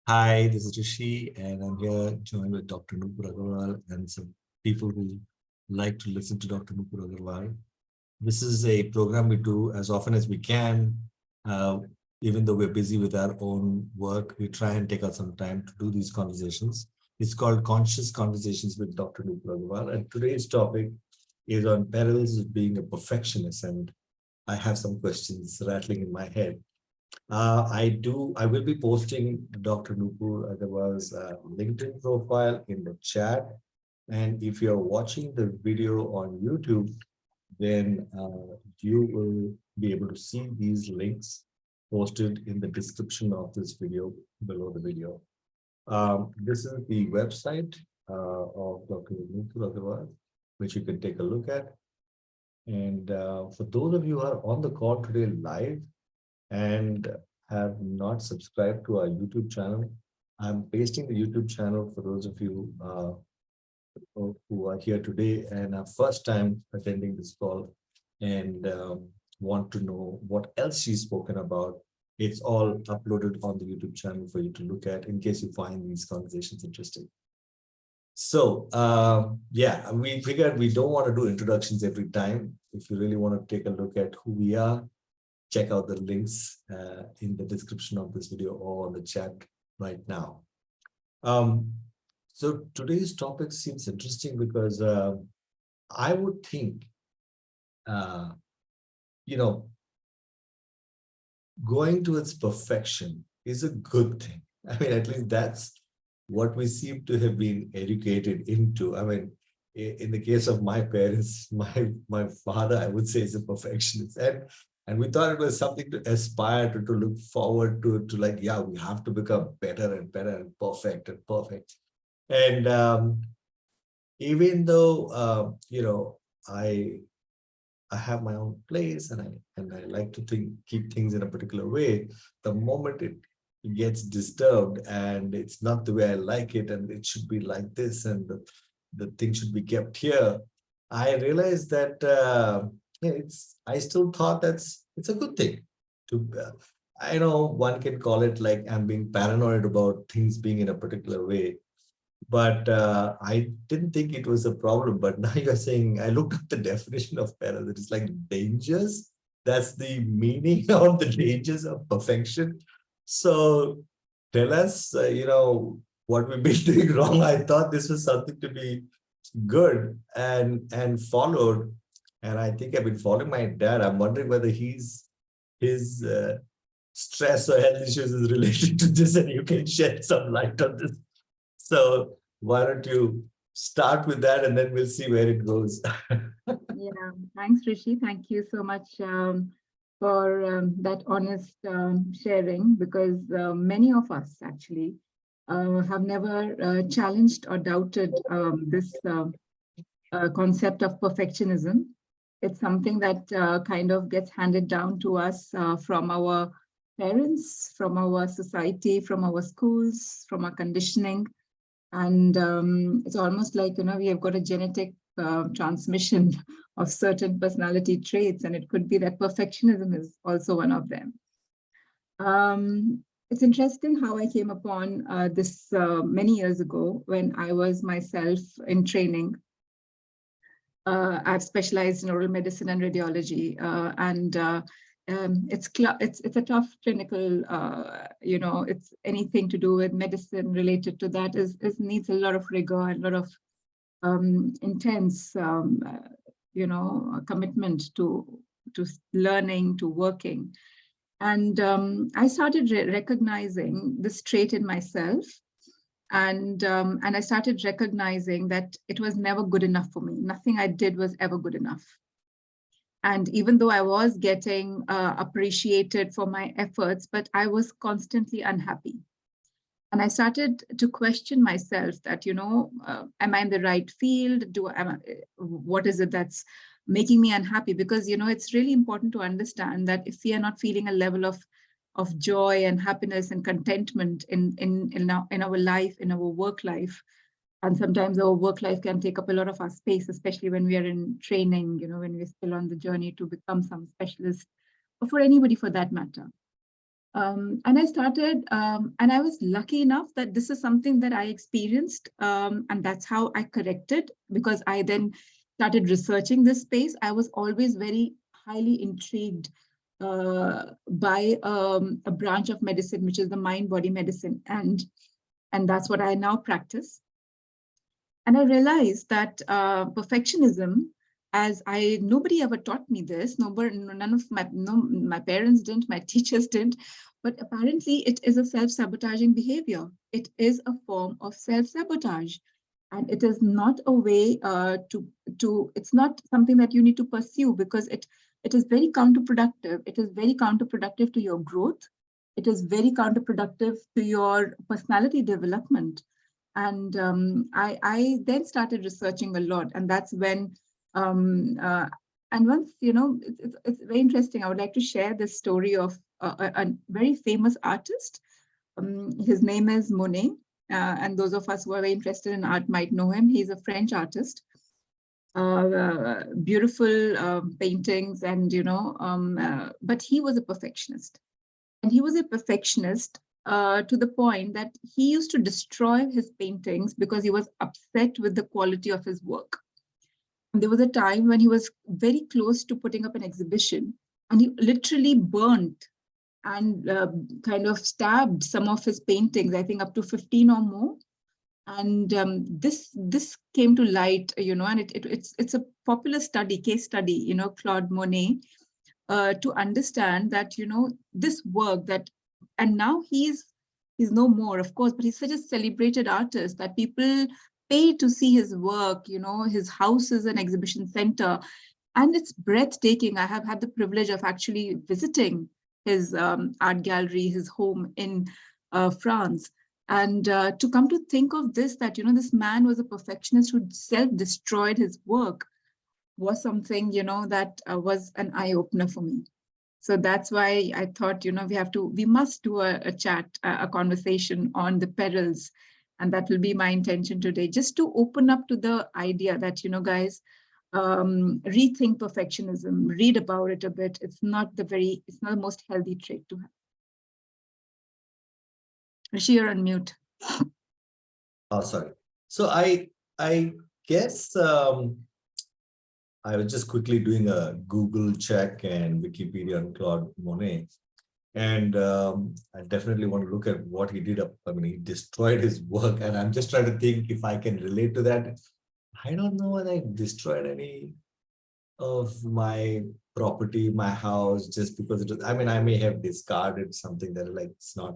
Hi, this is Rishi, and I'm here joined with Dr. Nupur Agarwal and some people who like to listen to Dr. Nupur Agarwal. This is a program we do as often as we can. Uh, Even though we're busy with our own work, we try and take out some time to do these conversations. It's called Conscious Conversations with Dr. Nupur Agarwal, and today's topic is on perils of being a perfectionist. And I have some questions rattling in my head. I will be posting Dr. Nupur Agarwal's LinkedIn profile in the chat. And if you're watching the video on YouTube, then you will be able to see these links posted in the description of this video below the video. This is the website of Dr. Nupur Agarwal, which you can take a look at. And for those of you who are on the call today live, and have not subscribed to our YouTube channel, I'm pasting the YouTube channel for those of you who are here today and are first time attending this call and want to know what else she's spoken about. It's all uploaded on the YouTube channel for you to look at in case you find these conversations interesting. So yeah, we figured we don't want to do introductions every time. If you really want to take a look at who we are, check out the links in the description of this video or on the chat right now. So today's topic seems interesting because I would think, uh, you know, going towards perfection is a good thing. I mean, at least that's what we seem to have been educated into. I mean, in the case of my parents, my father, I would say, is a perfectionist, and we thought it was something to aspire to look forward to like, yeah, we have to become better and better and perfect. And even though I have my own place and I like to keep things in a particular way, the moment it gets disturbed and it's not the way I like it and it should be like this and the thing should be kept here, I realized that I still thought it's a good thing to I know one can call it like I'm being paranoid about things being in a particular way, but I didn't think it was a problem. But now you're saying, I looked up the definition of peril. It is like dangers. That's the meaning of the dangers of perfection. So tell us, what we've been doing wrong. I thought this was something to be good and followed. And I think I've been following my dad. I'm wondering whether his stress or health issues is related to this, and you can shed some light on this. So why don't you start with that and then we'll see where it goes. Yeah, thanks, Rishi. Thank you so much for that honest sharing, because many of us actually have never challenged or doubted this concept of perfectionism. It's something that kind of gets handed down to us from our parents, from our society, from our schools, from our conditioning. And it's almost like, we have got a genetic transmission of certain personality traits, and it could be that perfectionism is also one of them. It's interesting how I came upon this many years ago when I was myself in training. I've specialized in oral medicine and radiology, and it's a tough clinical, it's anything to do with medicine related to that is needs a lot of rigor and a lot of intense, commitment to learning, to working. And I started recognizing this trait in myself. And I started recognizing that it was never good enough for me. Nothing I did was ever good enough. And even though I was getting appreciated for my efforts, but I was constantly unhappy. And I started to question myself that, am I in the right field? What is it that's making me unhappy? Because, it's really important to understand that if we are not feeling a level of joy and happiness and contentment in our life, in our work life, and sometimes our work life can take up a lot of our space, especially when we are in training, when we're still on the journey to become some specialist, or for anybody for that matter. And I started, and I was lucky enough that this is something that I experienced, and that's how I corrected, because I then started researching this space. I was always very highly intrigued by a branch of medicine, which is the mind-body medicine, and that's what I now practice. And I realized that perfectionism, as nobody ever taught me this, none of my parents didn't, my teachers didn't, but apparently it is a self-sabotaging behavior. It is a form of self-sabotage. And it is not a way it's not something that you need to pursue, because it is very counterproductive. It is very counterproductive to your growth. It is very counterproductive to your personality development. And I then started researching a lot, and that's when, and once, it's very interesting. I would like to share this story of a very famous artist. His name is Monet, and those of us who are very interested in art might know him. He's a French artist. Beautiful paintings, and but he was a perfectionist. And he was a perfectionist to the point that he used to destroy his paintings because he was upset with the quality of his work. And there was a time when he was very close to putting up an exhibition, and he literally burnt and kind of stabbed some of his paintings, I think up to 15 or more. And this came to light, and it's a popular study, case study, Claude Monet, to understand that, this work that, and now he's no more, of course, but he's such a celebrated artist that people pay to see his work. His house is an exhibition center, and it's breathtaking. I have had the privilege of actually visiting his art gallery, his home in France. And to come to think of this, that, this man was a perfectionist who self-destroyed his work, was something, that was an eye-opener for me. So that's why I thought, we must do a chat, a conversation on the perils. And that will be my intention today, just to open up to the idea that, guys, rethink perfectionism, read about it a bit. It's not the most healthy trait to have. Rishi, you're on mute. Oh, sorry. So I guess I was just quickly doing a Google check and Wikipedia on Claude Monet. And I definitely want to look at what he did. I mean, he destroyed his work, and I'm just trying to think if I can relate to that. I don't know whether I destroyed any of my property, my house, just because it was, I mean, I may have discarded something that like it's not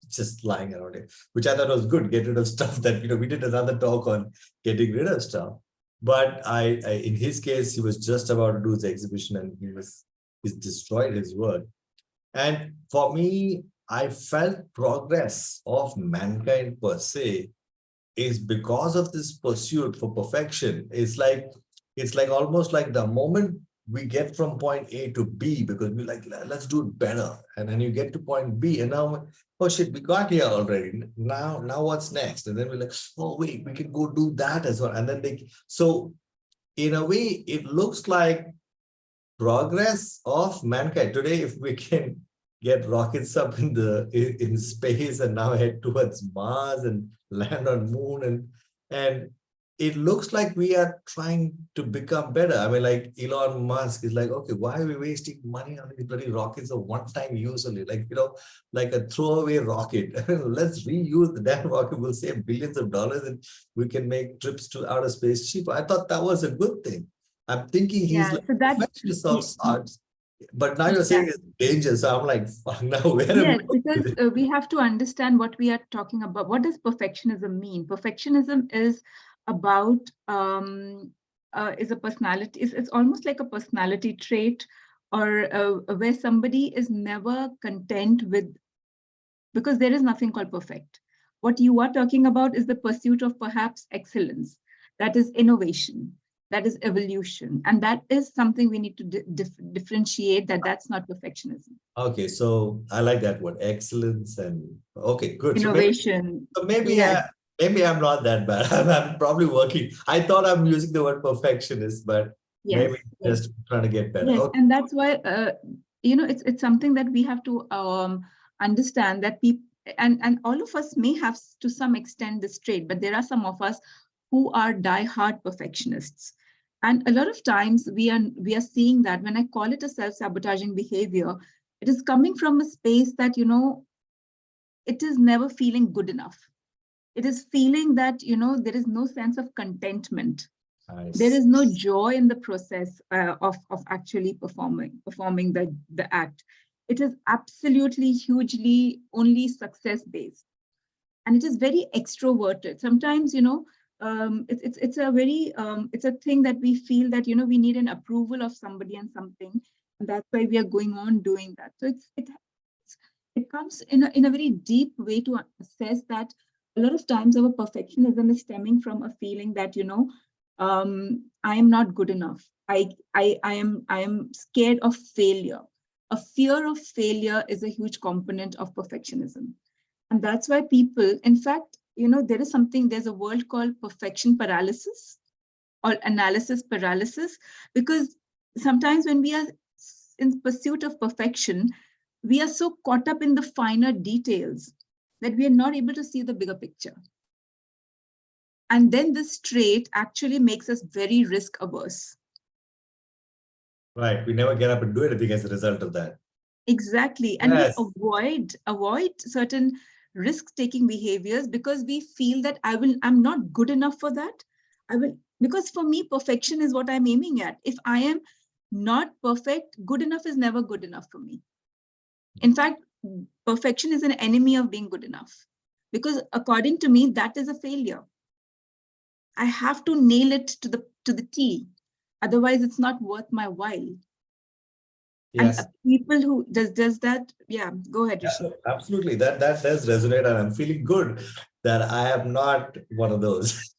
just lying around it, which I thought was good. Get rid of stuff that, we did another talk on getting rid of stuff. But I in his case, he was just about to do his exhibition, and he's destroyed his work. And for me, I felt progress of mankind per se is because of this pursuit for perfection. It's like almost like the moment we get from point A to B, because we like, let's do it better. And then you get to point B, and now, oh shit, we got here already. Now what's next? And then we're like, oh wait, we can go do that as well. And then so in a way, it looks like progress of mankind today. If we can get rockets up in space and now head towards Mars and land on moon, and it looks like we are trying to become better. I mean, like Elon Musk is like, okay, why are we wasting money on these bloody rockets of one-time use only? Like, like a throwaway rocket. Let's reuse the damn rocket. We'll save billions of dollars, and we can make trips to outer space cheaper. I thought that was a good thing. I'm thinking he's like So that, perfectionist of sorts. But now you're saying it's dangerous. So I'm like, fuck, now where am I? Yes, because we have to understand what we are talking about. What does perfectionism mean? Perfectionism is about is a personality. It's almost like a personality trait, or where somebody is never content with, because there is nothing called perfect. What you are talking about is the pursuit of perhaps excellence. That is innovation. That is evolution. And that is something we need to differentiate, that's not perfectionism. Okay, so I like that word, excellence, and okay, good. Innovation. So maybe, Yes. maybe I'm not that bad. I'm probably working. I thought I'm using the word perfectionist, but Yes. maybe just trying to get better. Yes, Okay. and that's why it's something that we have to understand that people, and all of us may have to some extent this trait, but there are some of us who are die-hard perfectionists. And a lot of times we are seeing that when I call it a self-sabotaging behavior, it is coming from a space that, it is never feeling good enough. It is feeling that, there is no sense of contentment. There is no joy in the process of actually performing the act. It is absolutely hugely only success based, and it is very extroverted. Sometimes, it's a very it's a thing that we feel that we need an approval of somebody and something, and that's why we are going on doing that. So it comes in a very deep way to assess that a lot of times our perfectionism is stemming from a feeling that I am not good enough. I am scared of failure. A fear of failure is a huge component of perfectionism. And that's why people, in fact, there's a word called perfection paralysis or analysis paralysis, because sometimes when we are in pursuit of perfection, we are so caught up in the finer details that we are not able to see the bigger picture. And then this trait actually makes us very risk averse. Right. We never get up and do anything as a result of that. Exactly. And yes, we avoid certain risk-taking behaviors because we feel that I'm not good enough for that. Because for me, perfection is what I'm aiming at. If I am not perfect, good enough is never good enough for me. In fact, perfection is an enemy of being good enough, because according to me, that is a failure. I have to nail it to the T. Otherwise, it's not worth my while. Yes. And people who does that, yeah, go ahead, Rishi. Yeah, absolutely. That does resonate, and I'm feeling good that I am not one of those.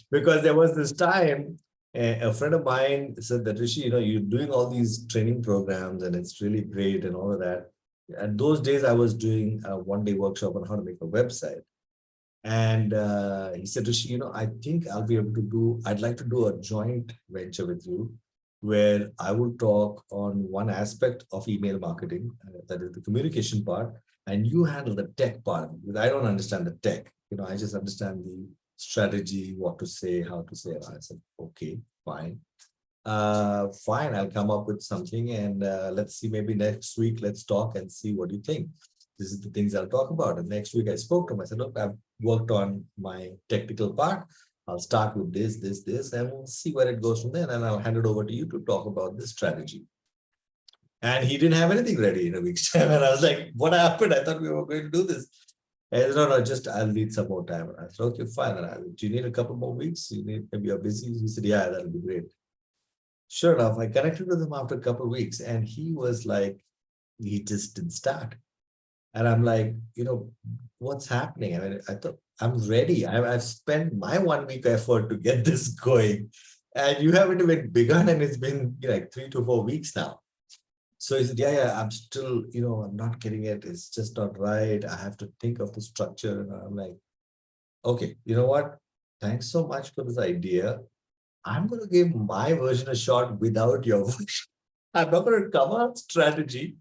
Because there was this time, a friend of mine said that, Rishi, you're doing all these training programs and it's really great and all of that. And those days I was doing a one-day workshop on how to make a website. And he said, Rishi, I think I'd like to do a joint venture with you where I will talk on one aspect of email marketing, that is the communication part, and you handle the tech part, because I don't understand the tech. I just understand the strategy, what to say, how to say it. I said, okay, fine. Fine, I'll come up with something, and let's see, maybe next week, let's talk and see what you think. This is the things I'll talk about. And next week I spoke to him. I said, look, I've worked on my technical part. I'll start with this, and we'll see where it goes from there. And I'll hand it over to you to talk about this strategy. And he didn't have anything ready in a week's time. And I was like, what happened? I thought we were going to do this. And he said, no, I'll need some more time. And I said, okay, fine. And do you need a couple more weeks? Maybe you're busy. He said, yeah, that'll be great. Sure enough, I connected with him after a couple of weeks, and he was like, he just didn't start. And I'm like, what's happening? I mean, I thought I'm ready. I've spent my 1 week effort to get this going, and you haven't even begun, and it's been like 3 to 4 weeks now. So he said, yeah, I'm still, I'm not getting it. It's just not right. I have to think of the structure. And I'm like, okay, you know what? Thanks so much for this idea. I'm going to give my version a shot without your version. I'm not going to cover up strategy.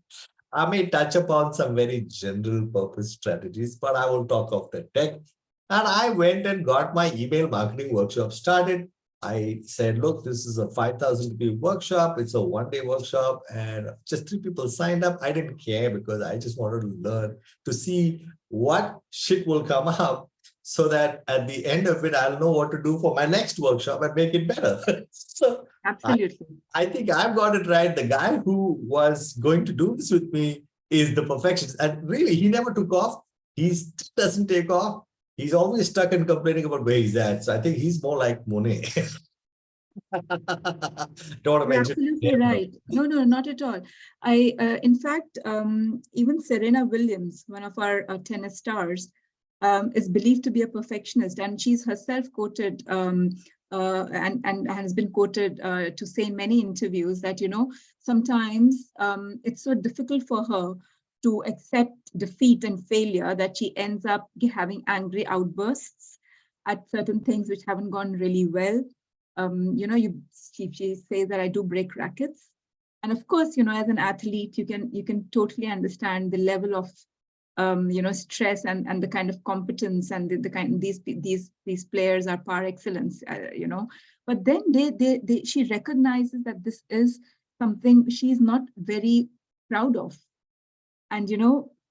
I may touch upon some very general purpose strategies, but I will talk of the tech. And I went and got my email marketing workshop started. I said, look, this is a 5,000 rupee workshop. It's a one-day workshop, and just 3 people signed up. I didn't care because I just wanted to learn, to see what shit will come up, so that at the end of it, I'll know what to do for my next workshop and make it better. So absolutely. I think I've got it right. The guy who was going to do this with me is the perfectionist. And really, he never took off. He still doesn't take off. He's always stuck and complaining about where he's at. So I think he's more like Monet. Don't want to mention. Absolutely right. No, not at all. In fact, even Serena Williams, one of our tennis stars, is believed to be a perfectionist, and she's herself quoted and has been quoted to say in many interviews that sometimes it's so difficult for her to accept defeat and failure that she ends up having angry outbursts at certain things which haven't gone really well. She says that I do break rackets. And of course, as an athlete, you can totally understand the level of stress and the kind of competence and the kind these players are par excellence, But then she recognizes that this is something she's not very proud of, and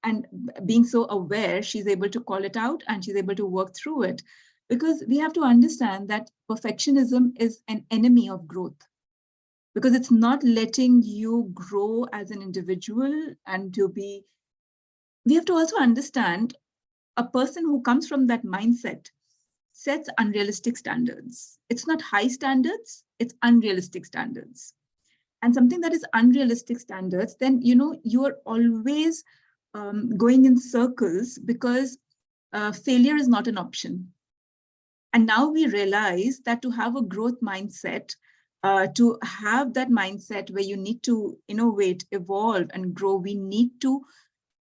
and being so aware, she's able to call it out and she's able to work through it, because we have to understand that perfectionism is an enemy of growth, because it's not letting you grow as an individual. And we have to also understand, a person who comes from that mindset sets unrealistic standards. It's not high standards, it's unrealistic standards. And something that is unrealistic standards, then you are always going in circles, because failure is not an option. And now we realize that to have a growth mindset, to have that mindset where you need to innovate, evolve, and grow, we need to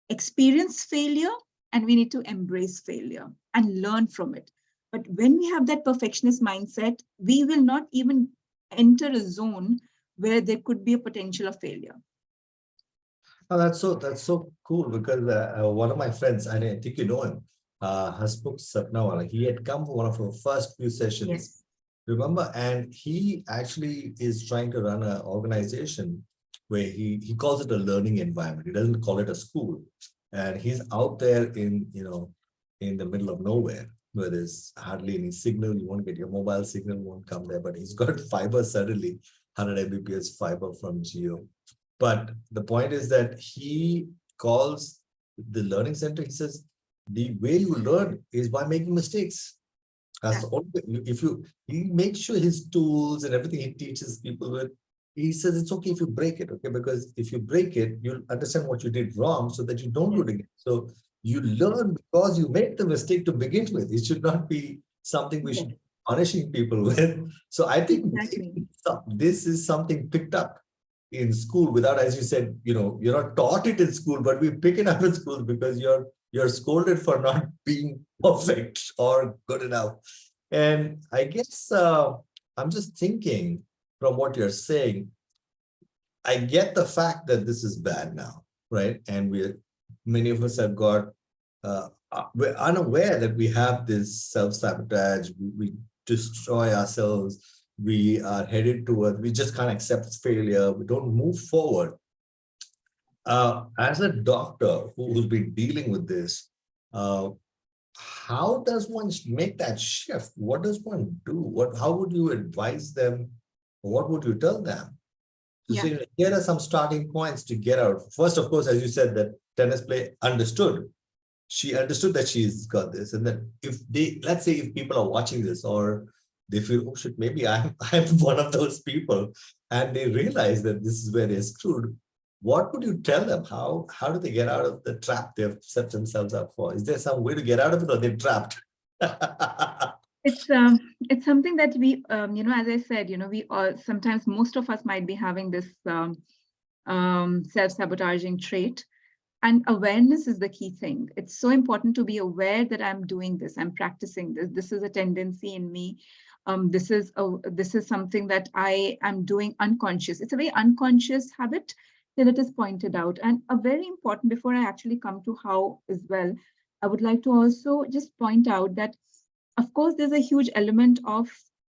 experience failure and we need to embrace failure and learn from it. But when we have that perfectionist mindset, we will not even enter a zone where there could be a potential of failure. Oh, that's so cool, because one of my friends, and I think you know him, Hasmukh Sapnawala, he had come for one of our first few sessions. Yes. Remember? And he actually is trying to run an organization where he calls it a learning environment. He doesn't call it a school. And he's out there in the middle of nowhere where there's hardly any signal. You won't get your mobile signal, won't come there, but he's got fiber suddenly, 100 Mbps fiber from Geo. But the point is that he calls the learning center, he says, the way you learn is by making mistakes. That's all. If he makes sure his tools and everything he teaches people with, he says it's okay if you break it, okay? Because if you break it, you'll understand what you did wrong so that you don't do it again. So you learn because you made the mistake to begin with. It should not be something we should be punishing people with. So I think this is something picked up in school without, as you said, you're not taught it in school, but we pick it up in school because you're scolded for not being perfect or good enough. And I guess I'm just thinking from what you're saying, I get the fact that this is bad now, right? And many of us have got, we're unaware that we have this self-sabotage, we destroy ourselves, we are headed toward, we just can't accept failure, we don't move forward. As a doctor who's been dealing with this, how does one make that shift? What does one do? How would you advise them? What would you tell them? To say, here are some starting points to get out. First, of course, as you said, that tennis player understood. She understood that she's got this. And that let's say if people are watching this or they feel, oh shit, maybe I'm one of those people, and they realize that this is where they're screwed. What would you tell them? How do they get out of the trap they've set themselves up for? Is there some way to get out of it, or they're trapped? It's something that we, as I said, we all, sometimes most of us might be having this self-sabotaging trait, and awareness is the key thing. It's so important to be aware that I'm doing this, I'm practicing this. This is a tendency in me. This is something that I am doing unconscious. It's a very unconscious habit that it is pointed out. And a very important, before I actually come to how as well, I would like to also just point out that, of course, there's a huge element of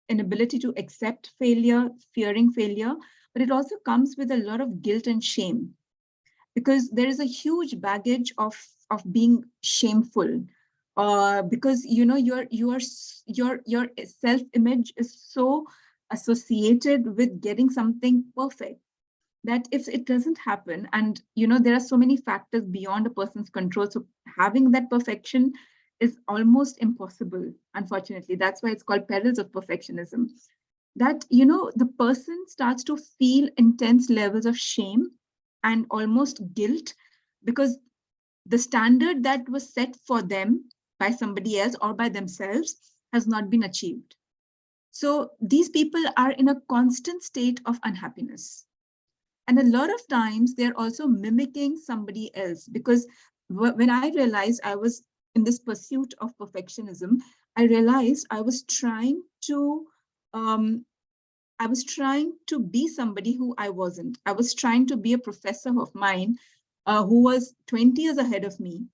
inability to accept failure, fearing failure, but it also comes with a lot of guilt and shame, because there is a huge baggage of being shameful, because your self-image is so associated with getting something perfect, that if it doesn't happen, and there are so many factors beyond a person's control, so having that perfection is almost impossible, unfortunately. That's why it's called perils of perfectionism. That the person starts to feel intense levels of shame and almost guilt, because the standard that was set for them by somebody else or by themselves has not been achieved. So these people are in a constant state of unhappiness. And a lot of times they're also mimicking somebody else, because when I realized I was in this pursuit of perfectionism, I realized I was trying to I was trying to be somebody who I wasn't. I was trying to be a professor of mine who was 20 years ahead of me,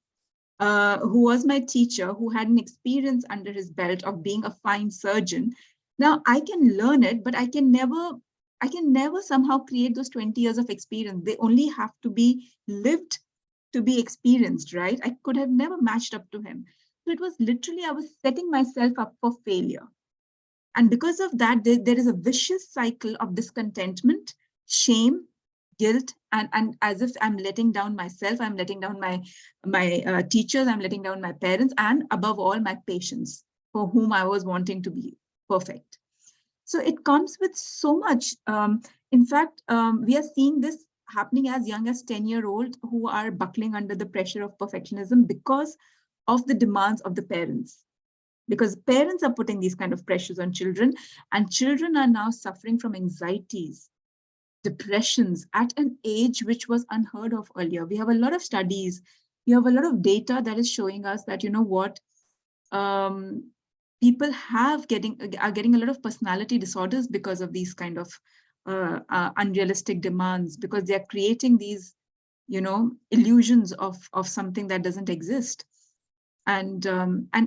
who was my teacher, who had an experience under his belt of being a fine surgeon. Now I can learn it, but I can never somehow create those 20 years of experience. They only have to be lived, to be experienced, right? I could have never matched up to him. So it was literally, I was setting myself up for failure. And because of that, there is a vicious cycle of discontentment, shame, guilt, and as if I'm letting down myself, I'm letting down my teachers, I'm letting down my parents, and above all, my patients, for whom I was wanting to be perfect. So it comes with so much. In fact, we are seeing this happening as young as 10-year-old who are buckling under the pressure of perfectionism because of the demands of the parents, because parents are putting these kind of pressures on children, and children are now suffering from anxieties, depressions at an age which was unheard of earlier. We have a lot of studies, we have a lot of data that is showing us that, you know what, um, people are getting a lot of personality disorders because of these kind of unrealistic demands, because they are creating these, you know, illusions of something that doesn't exist. And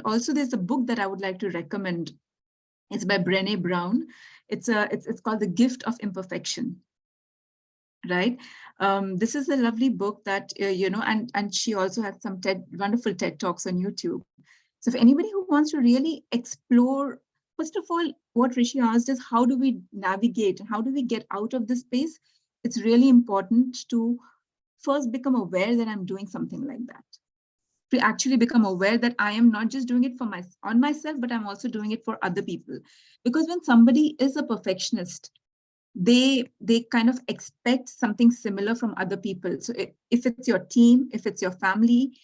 also there's a book that I would like to recommend. It's by Brené Brown. It's called The Gift of Imperfection, right? This is a lovely book that you know, and she also has some wonderful TED Talks on YouTube. So if anybody who wants to really explore, first of all, what Rishi asked is how do we navigate, how do we get out of this space? It's really important to first become aware that I'm doing something like that, to actually become aware that I am not just doing it for myself, but I'm also doing it for other people. Because when somebody is a perfectionist, they kind of expect something similar from other people. So if it's your team, if it's your family,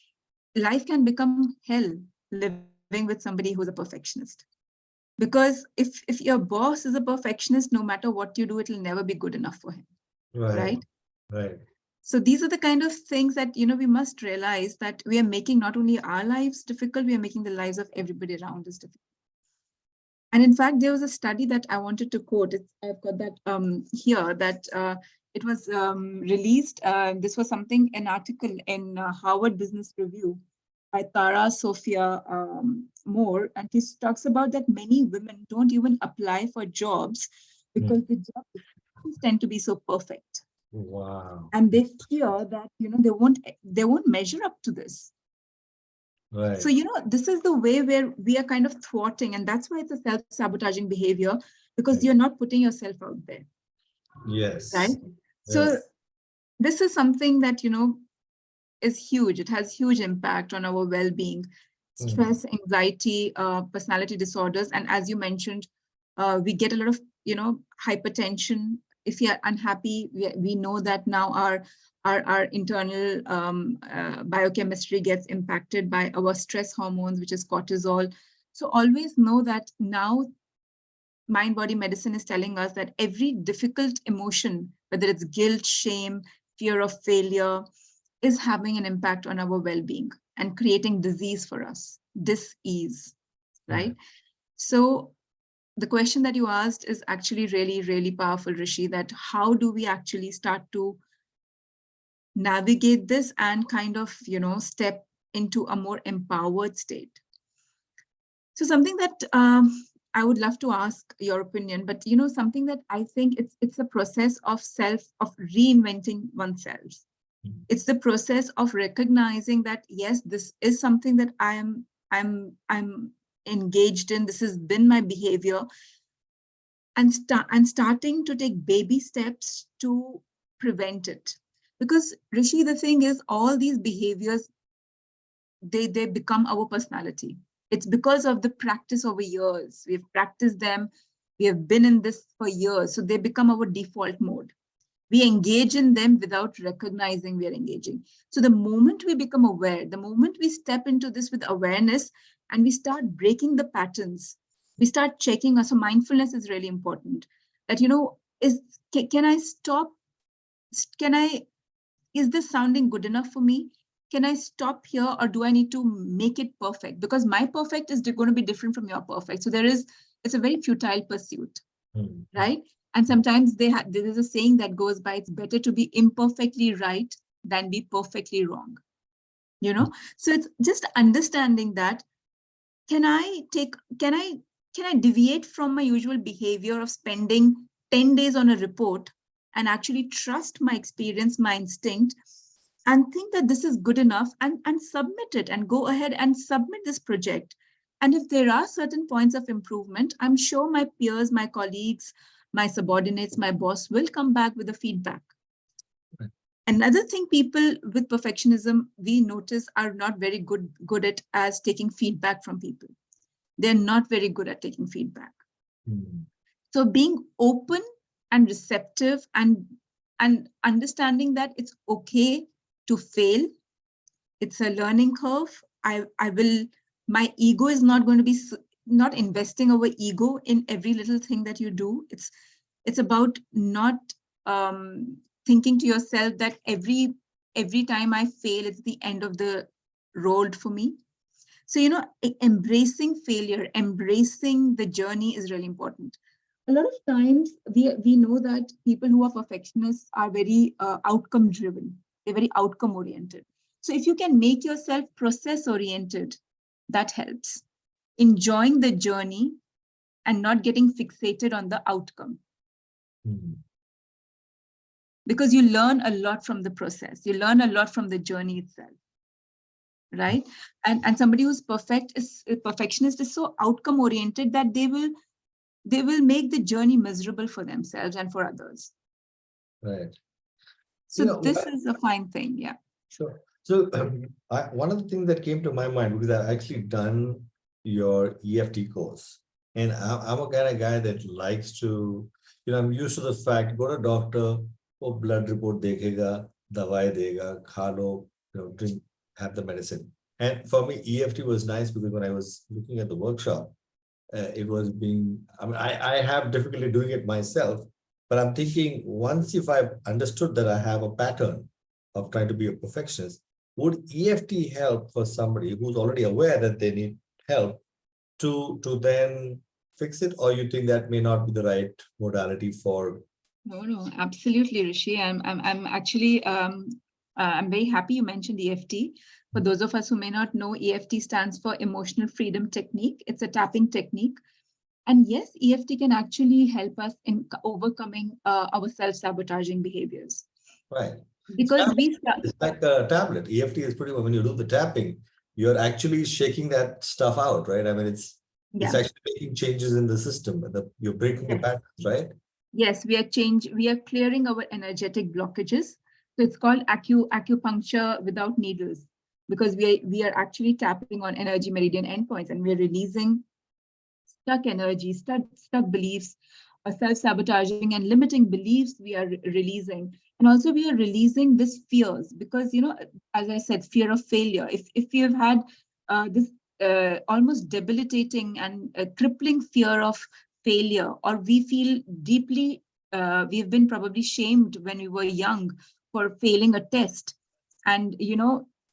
life can become hell living with somebody who's a perfectionist. Because if your boss is a perfectionist, no matter what you do, it'll never be good enough for him, right? Right. So these are the kind of things that, you know, we must realize that we are making not only our lives difficult, we are making the lives of everybody around us difficult. And in fact, there was a study that I wanted to quote. I've got that here, that it was released. This was something, an article in Harvard Business Review by Tara Sophia Moore. And she talks about that many women don't even apply for jobs because the job descriptions tend to be so perfect. Wow. And they fear that, you know, they won't measure up to this. Right. So, you know, this is the way where we are kind of thwarting, and that's why it's a self-sabotaging behavior, because you're not putting yourself out there. Yes. Right. So this is something that, you know, is huge. It has huge impact on our well-being, stress, anxiety, personality disorders. And as you mentioned, we get a lot of, you know, hypertension. If you are unhappy, we know that now our internal biochemistry gets impacted by our stress hormones, which is cortisol. So always know that now mind body medicine is telling us that every difficult emotion, whether it's guilt, shame, fear of failure, is having an impact on our well-being and creating disease for us, dis-ease, right? So the question that you asked is actually really, really powerful, Rishi, that how do we actually start to navigate this and kind of, you know, step into a more empowered state? So something that I would love to ask your opinion, but, you know, something that I think it's a process of reinventing oneself. It's the process of recognizing that, yes, this is something that I'm engaged in. This has been my behavior, and starting to take baby steps to prevent it. Because Rishi, the thing is, all these behaviors, they become our personality. It's because of the practice over years. We've practiced them. We have been in this for years. So they become our default mode. We engage in them without recognizing we are engaging. So the moment we become aware, the moment we step into this with awareness and we start breaking the patterns, we start checking. So mindfulness is really important. That, you know, can I stop? Is this sounding good enough for me? Can I stop here, or do I need to make it perfect? Because my perfect is going to be different from your perfect. So it's a very futile pursuit, right? And sometimes there is a saying that goes by, it's better to be imperfectly right than be perfectly wrong. So it's just understanding that, can I deviate from my usual behavior of spending 10 days on a report and actually trust my experience, my instinct, and think that this is good enough, and submit it, and go ahead and submit this project. And if there are certain points of improvement, I'm sure my peers, my colleagues, my subordinates, my boss will come back with the feedback. Right. Another thing people with perfectionism, we notice, are not very good at as taking feedback from people. They're not very good at taking feedback. So being open and receptive, and understanding that it's okay to fail. It's a learning curve. My ego is not going to be, not investing our ego in every little thing that you do. It's about not thinking to yourself that every time I fail, it's the end of the road for me. So, embracing failure, embracing the journey is really important. A lot of times we know that people who are perfectionists are very outcome driven. They're very outcome oriented. So if you can make yourself process oriented, that helps. Enjoying the journey and not getting fixated on the outcome. Because you learn a lot from the process. You learn a lot from the journey itself. Right? And somebody who's perfectionist is so outcome oriented that they will make the journey miserable for themselves and for others. Right. So this is a fine thing. Yeah. Sure. So one of the things that came to my mind, because I've actually done your EFT course, and I'm a kind of guy that likes to, I'm used to the fact, go to doctor, blood report dekhega, dawai dega, kha lo, drink, have the medicine. And for me, EFT was nice because when I was looking at the workshop, it was I have difficulty doing it myself, but I'm thinking, once if I've understood that I have a pattern of trying to be a perfectionist, would EFT help for somebody who's already aware that they need help to then fix it? Or you think that may not be the right modality for? No, absolutely, Rishi. I'm actually I'm very happy you mentioned EFT. For those of us who may not know, EFT stands for Emotional Freedom Technique. It's a tapping technique. And yes, EFT can actually help us in overcoming our self-sabotaging behaviors. Right. Because it's like a tablet. EFT is pretty much, when you do the tapping, you're actually shaking that stuff out, right? I mean, it's actually making changes in the system. You're breaking the patterns, right? Yes, we are clearing our energetic blockages. So it's called acupuncture without needles, because we are actually tapping on energy meridian endpoints, and we're releasing stuck energy, stuck beliefs, self-sabotaging and limiting beliefs we are releasing. And also we are releasing these fears, because, as I said, fear of failure. If you've had this almost debilitating and crippling fear of failure, or we feel deeply, we've been probably shamed when we were young for failing a test. And,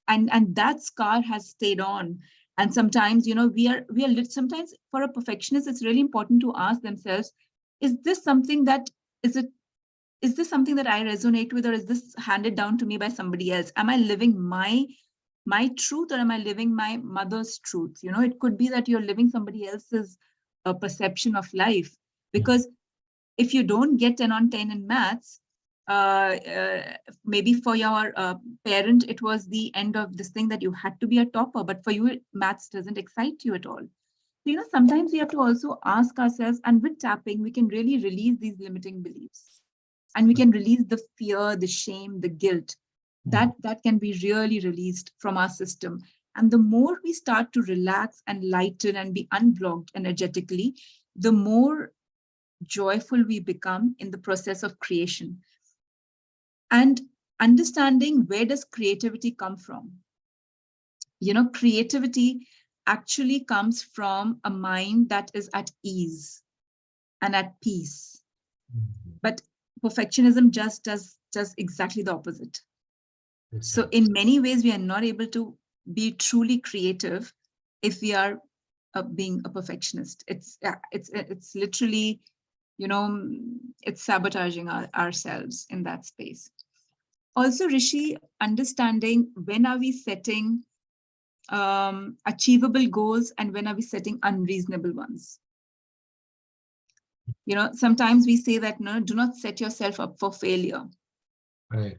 and that scar has stayed on. And sometimes, sometimes for a perfectionist, it's really important to ask themselves, is this something that I resonate with, or is this handed down to me by somebody else? Am I living my truth, or am I living my mother's truth? It could be that you're living somebody else's perception of life. Because if you don't get 10 on 10 in maths, maybe for your parent, it was the end of this thing, that you had to be a topper, but for you, maths doesn't excite you at all. So, sometimes we have to also ask ourselves, and with tapping, we can really release these limiting beliefs, and we can release the fear, the shame, the guilt. That can be really released from our system. And the more we start to relax and lighten and be unblocked energetically, the more joyful we become in the process of creation. And understanding, where does creativity come from? Creativity actually comes from a mind that is at ease and at peace. But perfectionism just does exactly the opposite. So in many ways, we are not able to be truly creative if we are being a perfectionist. It's literally it's sabotaging ourselves in that space. Also, Rishi, understanding when are we setting achievable goals and when are we setting unreasonable ones. Sometimes we say that, no, do not set yourself up for failure. Right.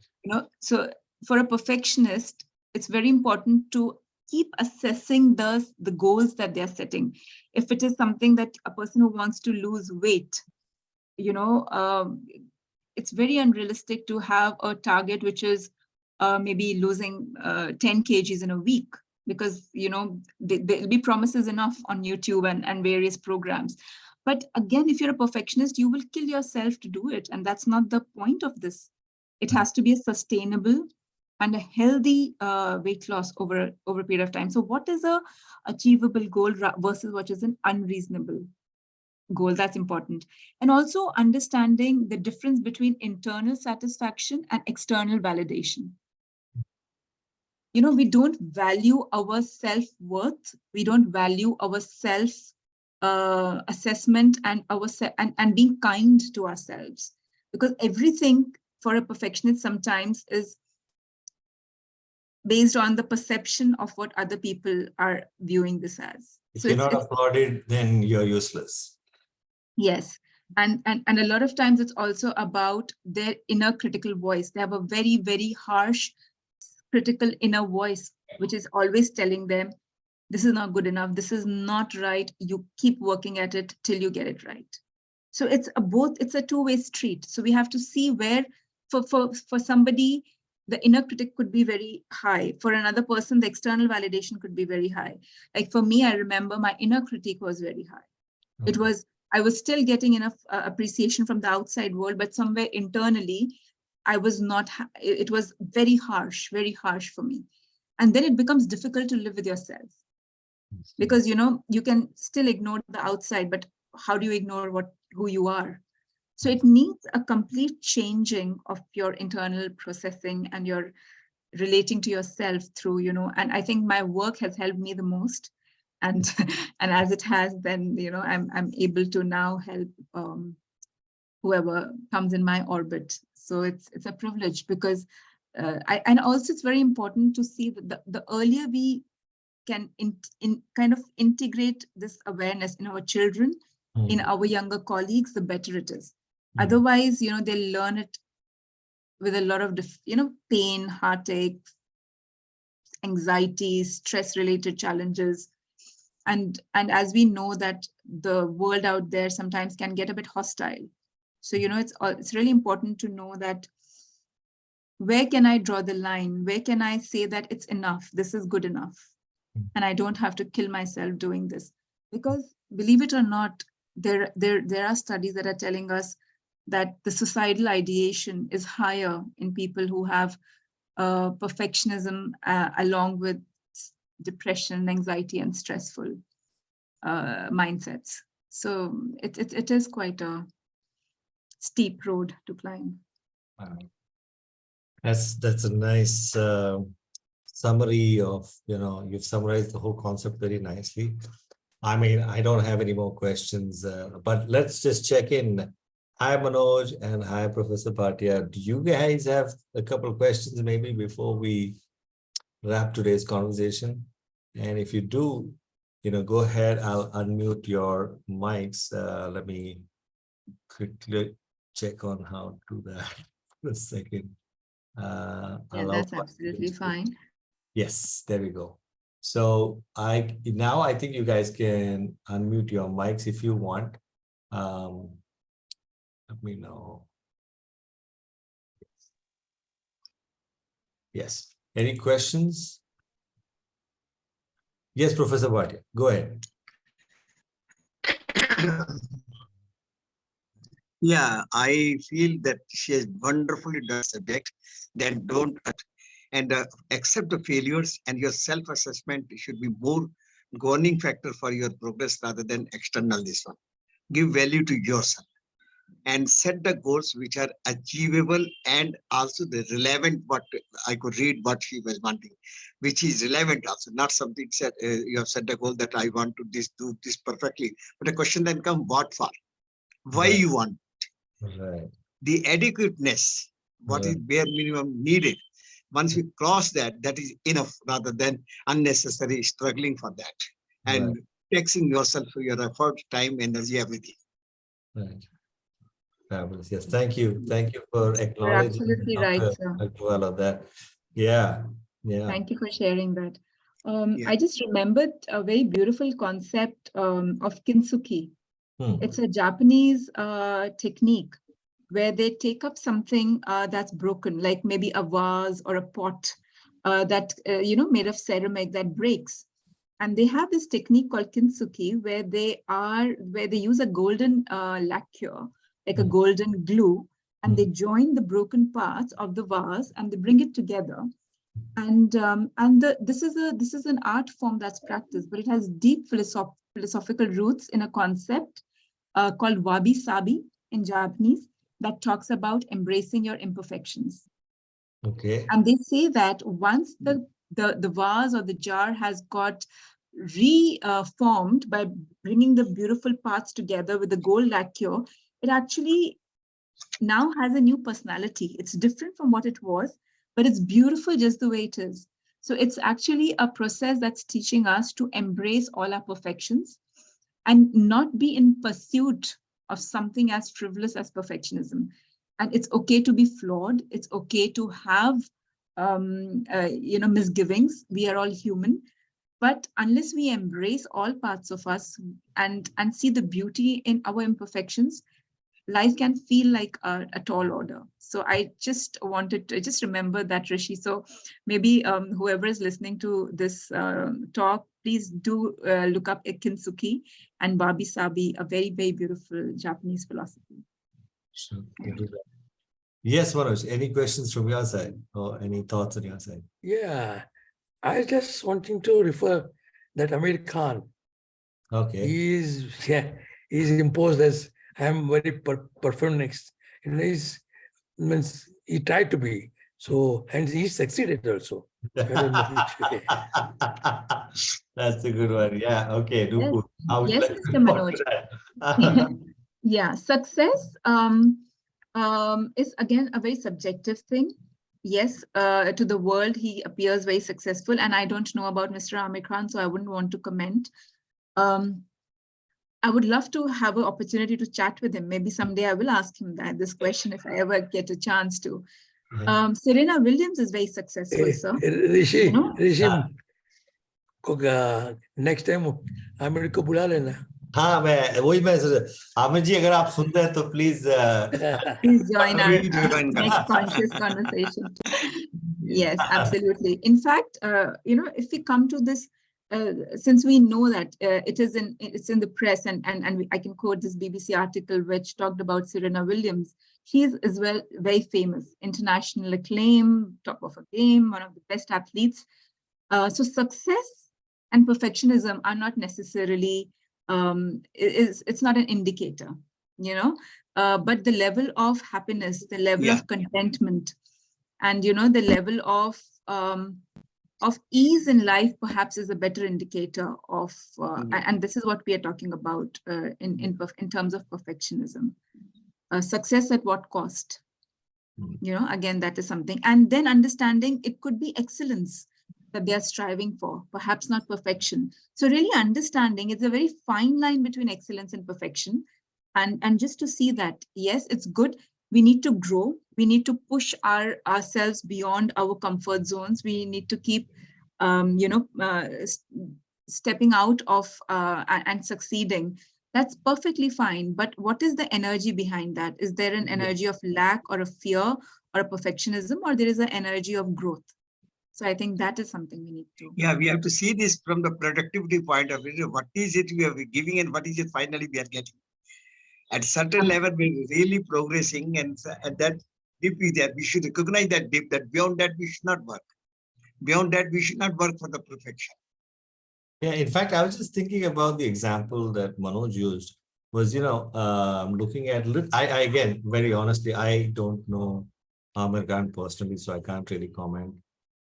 So for a perfectionist, it's very important to keep assessing the goals that they're setting. If it is something that a person who wants to lose weight, it's very unrealistic to have a target which is maybe losing 10 kgs in a week, because there'll be promises enough on YouTube and various programs. But again, if you're a perfectionist, you will kill yourself to do it, and that's not the point of this. It has to be a sustainable and a healthy weight loss over a period of time. So what is a achievable goal versus what is an unreasonable goal? That's important. And also understanding the difference between internal satisfaction and external validation. We don't value our self-worth. We don't value our self assessment and and being kind to ourselves, because everything for a perfectionist sometimes is based on the perception of what other people are viewing this as. If you're not applauded, then you're useless. Yes. And a lot of times it's also about their inner critical voice. They have a very, very harsh critical inner voice, which is always telling them, this is not good enough, this is not right, you keep working at it till you get it right. So it's a two-way street. So we have to see where, for somebody, the inner critic could be very high. For another person, the external validation could be very high. Like for me, I remember my inner critic was very high. Okay. I was still getting enough appreciation from the outside world, but somewhere internally, I was not, it was very harsh for me. And then it becomes difficult to live with yourself, because, you can still ignore the outside, but how do you ignore who you are? So it needs a complete changing of your internal processing and your relating to yourself through, and I think my work has helped me the most. And and as it has, then, I'm able to now help whoever comes in my orbit. So it's a privilege, because and also it's very important to see that the earlier we can kind of integrate this awareness in our children, in our younger colleagues, the better it is. Otherwise, they'll learn it with a lot of, pain, heartache, anxiety, stress-related challenges. And as we know that the world out there sometimes can get a bit hostile. So, it's really important to know that where can I draw the line? Where can I say that it's enough? This is good enough. And I don't have to kill myself doing this. Because believe it or not, there are studies that are telling us that the suicidal ideation is higher in people who have perfectionism along with depression, anxiety, and stressful mindsets. So it is quite a steep road to climb. Wow. That's a nice summary of, you've summarized the whole concept very nicely. I mean, I don't have any more questions, but let's just check in. Hi, Manoj, and hi, Professor Bhatia. Do you guys have a couple of questions maybe before we wrap today's conversation? And if you do, go ahead. I'll unmute your mics. Let me quickly check on how to do that for a second. Yeah, that's absolutely fine. Yes, there we go. So now I think you guys can unmute your mics if you want. Let me know. Yes. Any questions? Yes, Professor Bhatia, go ahead. Yeah, I feel that she has wonderfully done subject. Then don't and accept the failures, and your self-assessment should be more governing factor for your progress rather than external this one. Give value to yourself and set the goals which are achievable and also the relevant. What I could read what she was wanting, which is relevant also, not something said you have set a goal that I want to do this perfectly. But the question then comes, what for? why Right. you want, Right. the adequateness, what is Right. bare minimum needed. Once we cross that, that is enough rather than unnecessary struggling for that Right. and taxing yourself for your effort, time, energy, everything. Right. Fabulous. Yes. Thank you. Thank you for You're acknowledging absolutely right, Dr. sir. Agarwal of that. Yeah. Yeah. Thank you for sharing that. Yeah. I just remembered a very beautiful concept of kintsugi. Hmm. It's a Japanese technique where they take up something that's broken, like maybe a vase or a pot that made of ceramic that breaks. And they have this technique called kintsugi, where they use a golden lacquer, like a Hmm. golden glue, and they Hmm. join the broken parts of the vase and they bring it together. This is an art form that's practiced, but it has deep philosophical roots in a concept called wabi sabi in Japanese that talks about embracing your imperfections. Okay. And they say that once the vase or the jar has got reformed by bringing the beautiful parts together with the gold lacquer, it actually now has a new personality. It's different from what it was, but it's beautiful just the way it is. So it's actually a process that's teaching us to embrace all our perfections and not be in pursuit of something as frivolous as perfectionism. And it's okay to be flawed. It's okay to have, misgivings. We are all human. But unless we embrace all parts of us and see the beauty in our imperfections, life can feel like a tall order. So I just wanted to just remember that, Rishi. So maybe whoever is listening to this talk, please do look up Kintsugi and Wabi Sabi, a very, very beautiful Japanese philosophy. Sure. Yeah. We'll do that. Yes, Manoj, any questions from your side or any thoughts on your side? Yeah, I just wanting to refer that Amir Khan, Okay. he's imposed as I am very perfectionist. Means he tried to be. So, and he succeeded also. That's a good one. Yeah. Okay. Yes, Nupur, how would you yes, like to Mr. respond Manoj. to that? Yeah, success is again a very subjective thing. Yes, to the world, he appears very successful, and I don't know about Mr. Amir Khan, so I wouldn't want to comment. I would love to have an opportunity to chat with him. Maybe someday I will ask him this question if I ever get a chance to. Serena Williams is very successful, sir. Rishi, You know? next time Amir को बुला लेना. हाँ मैं वही मैं आमिर जी अगर आप सुनते हैं तो please Please join our Please join us. next conscious conversation. Yes, absolutely. In fact, if we come to this, since we know that it's in the press, and I can quote this BBC article which talked about Serena Williams. She is as well very famous, international acclaim, top of her game, one of the best athletes. So success and perfectionism are not necessarily it's not an indicator, but the level of happiness, the level of contentment, and the level of ease in life perhaps is a better indicator of and this is what we are talking about in terms of perfectionism. Success at what cost? Again, that is something. And then understanding it could be excellence that they are striving for, perhaps not perfection. So really understanding it's a very fine line between excellence and perfection. And just to see that, yes, it's good. We need to grow. We need to push ourselves beyond our comfort zones. We need to keep, stepping out of and succeeding. That's perfectly fine. But what is the energy behind that? Is there an energy of lack or a fear or a perfectionism, or there is an energy of growth? So I think that is something we need to. Yeah, we have to see this from the productivity point of view. What is it we are giving and what is it finally we are getting? At certain level, we're really progressing, and that dip is there. We should recognize that dip, that beyond that, we should not work. Beyond that, we should not work for the perfection. Yeah, in fact, I was just thinking about the example that Manoj used was, looking at, I again, very honestly, I don't know Amir Khan personally, so I can't really comment.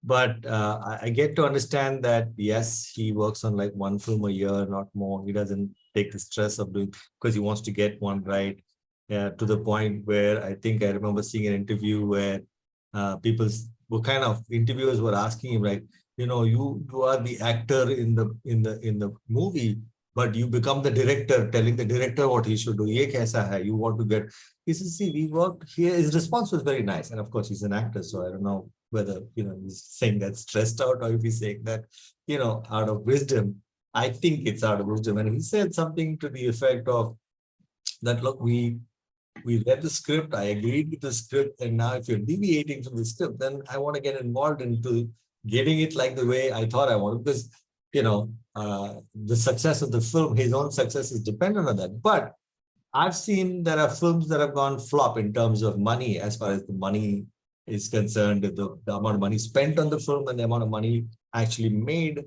But I get to understand that, yes, he works on like one film a year, not more. He doesn't take the stress of doing because he wants to get one right. to the point where I think I remember seeing an interview where people were kind of interviewers were asking him, like, you are the actor in the movie, but you become the director, telling the director what he should do. Ye kaisa hai? You want to get. He says, see, we worked here. His response was very nice, and of course, he's an actor, so I don't know whether he's saying that stressed out or if he's saying that out of wisdom. I think it's out of wisdom, and he said something to the effect of that. Look, we read the script, I agreed with the script, and now if you're deviating from the script, then I want to get involved into getting it like the way I thought I wanted, because the success of the film, his own success is dependent on that. But I've seen there are films that have gone flop in terms of money, as far as the money is concerned, the amount of money spent on the film and the amount of money actually made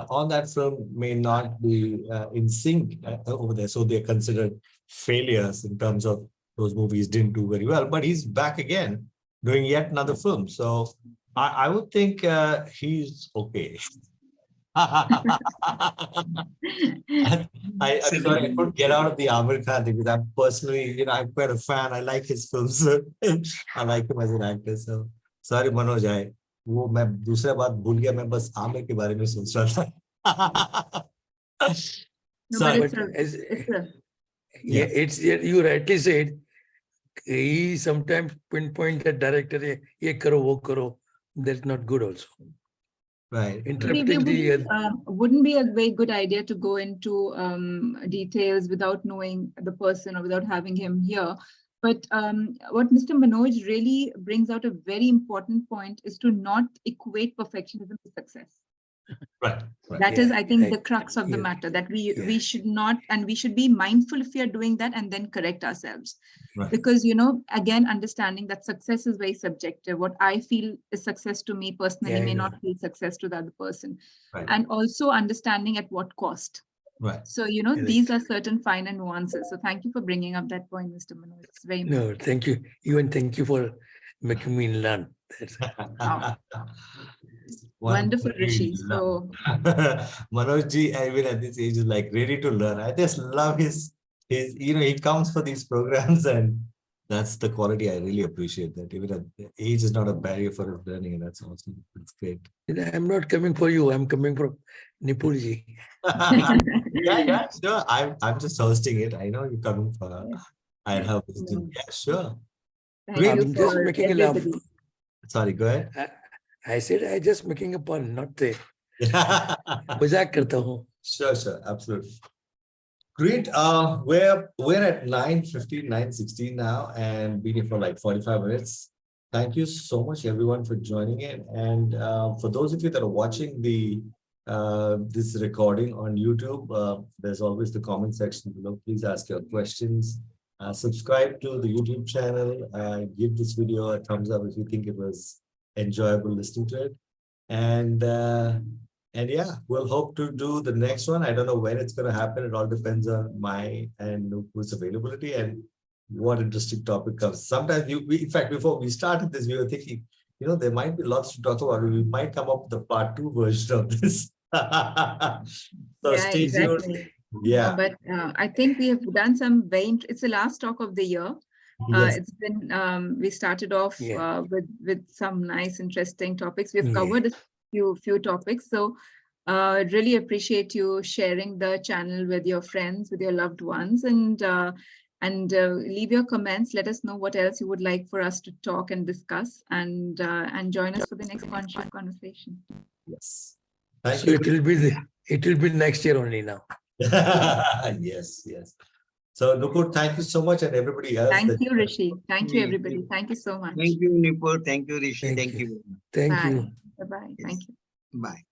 on that film may not be in sync over there. So they're considered failures in terms of those movies didn't do very well. But he's back again doing yet another film. So I would think he's okay. I'm sorry, I couldn't get out of the Amir Khan thing, because I'm personally, I'm quite a fan. I like his films. I like him as an actor. So sorry, Manoj, वो मैं दूसरा बात भूल गया, मैं बस आमिर के बारे में सोच रहा था. No, Sorry. but it's you rightly said. He sometimes pinpoint the director, ye karo, wo karo. That's not good also. Right. Interpreting wouldn't be a very good idea to go into details without knowing the person or without having him here. But what Mr. Manoj really brings out a very important point is to not equate perfectionism to success. Right. That is, I think, the crux of the matter, that we should not, and we should be mindful if we are doing that and then correct ourselves. Right. Because, again, understanding that success is very subjective. What I feel is success to me personally may not feel success to the other person. Right. And also understanding at what cost. Right. So, these are certain finer nuances. So thank you for bringing up that point, Mr. Manoj. It's very important. No, thank you. Even thank you for making me learn. Wonderful, Rishi. So Manoj ji, even at this age, is like ready to learn. I just love his he comes for these programs, and that's the quality I really appreciate. That even at age is not a barrier for his learning, and that's awesome. It's great. I'm not coming for you. I'm coming from Nupur ji. Yeah, sure. I'm just hosting it. I know you're coming for her. I have wisdom. Yeah, sure. thank you I'm just for making a laugh. everybody. Sorry, go ahead. I said I just making a pun, not the मजाक करता हूँ. Sure, absolutely. Great. We're at 9:15, 9:16 now, and been here for like 45 minutes. Thank you so much, everyone, for joining in. And for those of you that are watching this recording on YouTube, there's always the comment section below. Please ask your questions. Subscribe to the YouTube channel. Give this video a thumbs up if you think it was enjoyable listening to it. And yeah, we'll hope to do the next one. I don't know when it's going to happen. It all depends on my and Nupur's availability and what interesting topic comes. Sometimes in fact, before we started this, we were thinking, there might be lots to talk about. We might come up with the part 2 version of this. So stay tuned. Yeah. But I think we have done some it's the last talk of the year. Yes. It's been we started off with some nice, interesting topics. We've covered a few topics. So really appreciate you sharing the channel with your friends, with your loved ones, and leave your comments. Let us know what else you would like for us to talk and discuss, and join us for the next conversation. Yes. Thank So you. it will be next year only now. Yes. So Nupur, thank you so much, and everybody else. Thank you, Rishi. Thank you, everybody. Thank you so much. Thank you, Nupur. Thank you, Rishi. Thank you. Thank you. Bye-bye. Thank you. Bye.